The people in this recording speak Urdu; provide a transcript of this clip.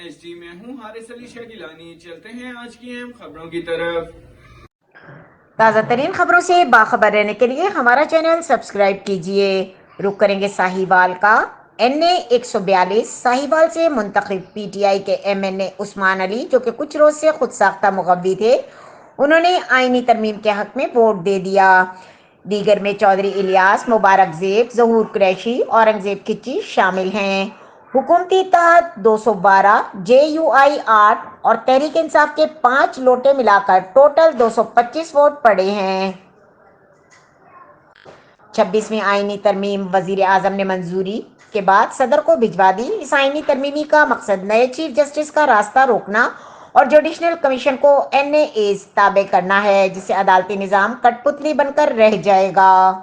HD میں ہوں حارث علی شاہ گیلانی۔ چلتے ہیں آج کی اہم خبروں کی طرف۔ تازہ ترین خبروں سے باخبر رہنے کے لیے ہمارا چینل سبسکرائب کیجیے۔ رخ کریں گے ساہیوال کا۔ NA 142 ساہیوال سے منتخب PTI کے MNA عثمان علی، جو کہ کچھ روز سے خود ساختہ مغوی تھے، انہوں نے آئینی ترمیم کے حق میں ووٹ دے دیا۔ دیگر میں چودھری الیاس، مبارک زیب، ظہور قریشی، اورنگزیب کھچی شامل ہیں۔ حکومتی اتحاد 212، JUI 8 اور تحریک انصاف کے 5 لوٹے ملا کر ٹوٹل 225 ووٹ پڑے ہیں۔ 26ویں آئینی ترمیم وزیر اعظم نے منظوری کے بعد صدر کو بھجوا دی۔ اس آئینی ترمیمی کا مقصد نئے چیف جسٹس کا راستہ روکنا اور جوڈیشل کمیشن کو NAs تابع کرنا ہے، جس سے عدالتی نظام کٹ پتلی بن کر رہ جائے گا۔